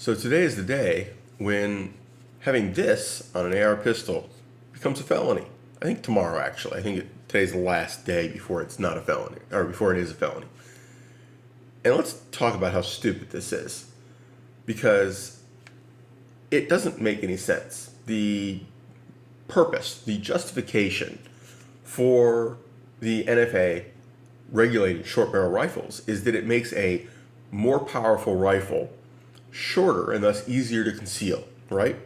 So today is the day when having this on an AR pistol becomes a felony. I think tomorrow, actually. I think today's the last day before it's not a felony, or before it is a felony. And let's talk about how stupid this is, because it doesn't make any sense. The purpose, the justification for the NFA regulating short barrel rifles is that it makes a more powerful rifle shorter and thus easier to conceal, right?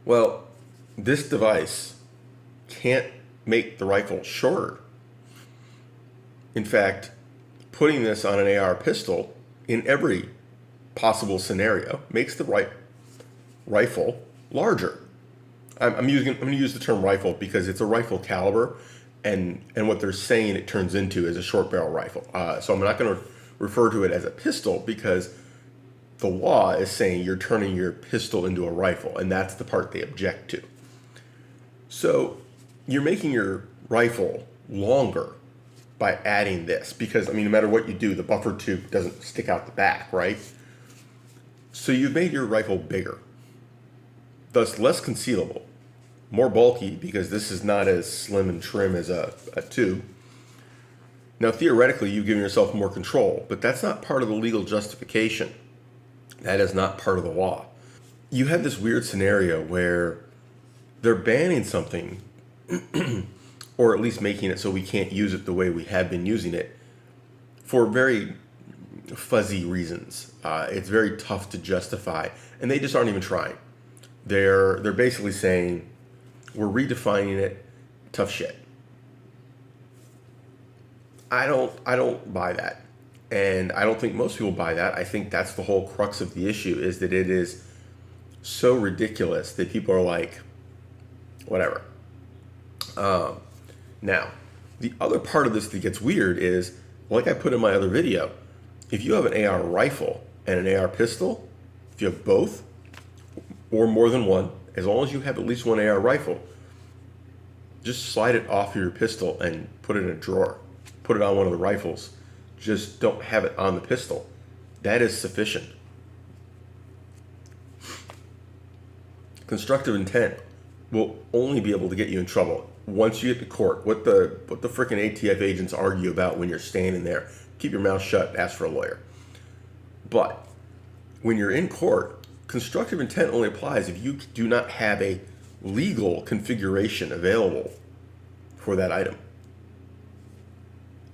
Well, this device can't make the rifle shorter. In fact, putting this on an AR pistol in every possible scenario makes the rifle larger. I'm going to use the term rifle because it's a rifle caliber, and what they're saying it turns into is a short barrel rifle. So I'm not going to refer to it as a pistol because the law is saying you're turning your pistol into a rifle, and that's the part they object to. So you're making your rifle longer by adding this because, no matter what you do, the buffer tube doesn't stick out the back, right? So you've made your rifle bigger, thus less concealable, more bulky because this is not as slim and trim as a tube. Now, theoretically, you've given yourself more control, but that's not part of the legal justification. That is not part of the law. You have this weird scenario where they're banning something, or at least making it so we can't use it the way we have been using it, for very fuzzy reasons. It's very tough to justify, and they just aren't even trying. They're basically saying, we're redefining it, tough shit. I don't buy that. And I don't think most people buy that. I think that's the whole crux of the issue, is that it is so ridiculous that people are like, whatever. Now, the other part of this that gets weird is, like I put in my other video, if you have an AR rifle and an AR pistol, if you have both or more than one, as long as you have at least one AR rifle, just slide it off your pistol and put it in a drawer. Put it on one of the rifles. Just don't have it on the pistol. That is sufficient. Constructive intent will only be able to get you in trouble once you get to court. What the frickin' ATF agents argue about when you're standing there. Keep your mouth shut, ask for a lawyer. But when you're in court, constructive intent only applies if you do not have a legal configuration available for that item.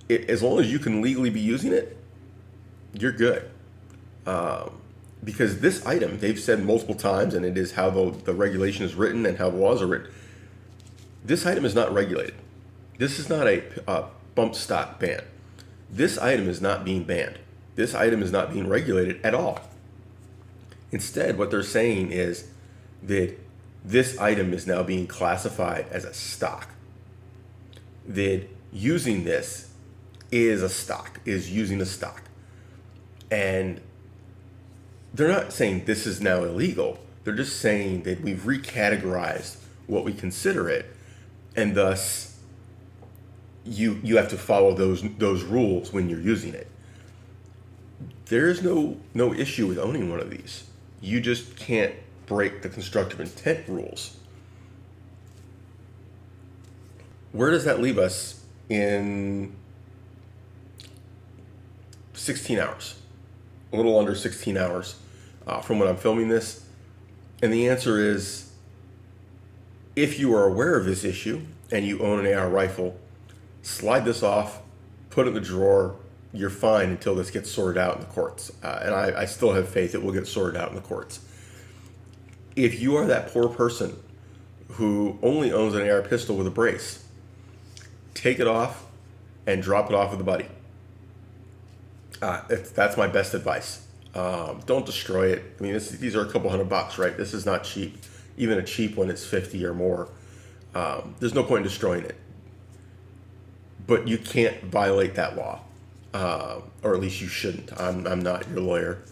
As long as you can legally be using it, you're good. Because this item, they've said multiple times, and it is how the regulation is written and how the laws are written, this item is not regulated. This is not a bump stock ban. This item is not being banned. This item is not being regulated at all. Instead, what they're saying is that this item is now being classified as a stock. That using this is using a stock. And they're not saying this is now illegal. They're just saying that we've recategorized what we consider it, and thus you have to follow those rules when you're using it. There's no issue with owning one of these. You just can't break the constructive intent rules. Where does that leave us in 16 hours, a little under 16 hours from when I'm filming this? And the answer is, if you are aware of this issue and you own an AR rifle, slide this off, put it in the drawer, you're fine until this gets sorted out in the courts. And I still have faith it will get sorted out in the courts. If you are that poor person who only owns an AR pistol with a brace, take it off and drop it off with a buddy. That's my best advice. Don't destroy it. These are a couple $100, right? This is not cheap. Even a cheap one is 50 or more. There's no point in destroying it. But you can't violate that law, or at least you shouldn't. I'm not your lawyer,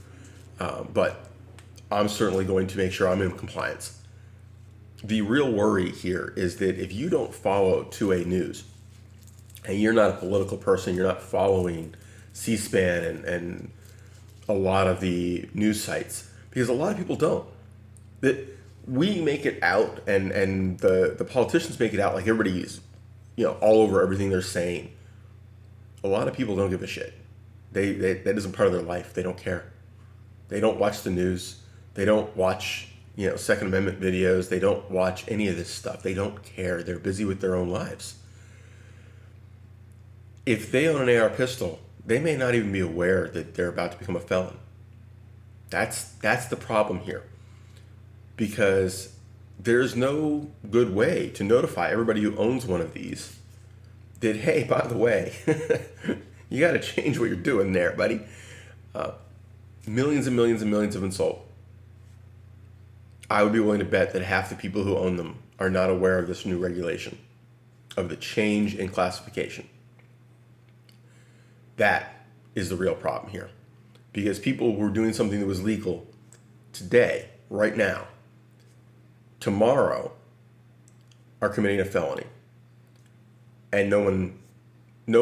but I'm certainly going to make sure I'm in compliance. The real worry here is that if you don't follow 2A News, and you're not a political person, you're not following C-SPAN and a lot of the news sites, because a lot of people don't. That we make it out, and the politicians make it out like everybody's, all over everything they're saying. A lot of people don't give a shit. They that isn't part of their life. They don't care. They don't watch the news. They don't watch Second Amendment videos. They don't watch any of this stuff. They don't care. They're busy with their own lives. If they own an AR pistol, they may not even be aware that they're about to become a felon. That's the problem here, because there's no good way to notify everybody who owns one of these that, hey, by the way, you got to change what you're doing there, buddy. Millions and millions and millions have been sold. I would be willing to bet that half the people who own them are not aware of this new regulation, of the change in classification. That is the real problem here. Because people were doing something that was legal today, right now, tomorrow, are committing a felony. And no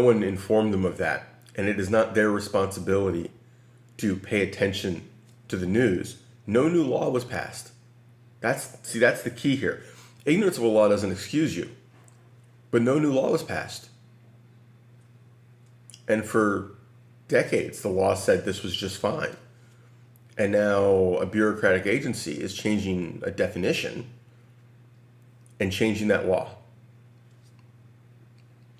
one informed them of that. And it is not their responsibility to pay attention to the news. No new law was passed. That's the key here. Ignorance of a law doesn't excuse you, but no new law was passed. And for decades, the law said this was just fine. And now a bureaucratic agency is changing a definition and changing that law.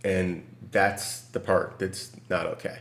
And that's the part that's not okay.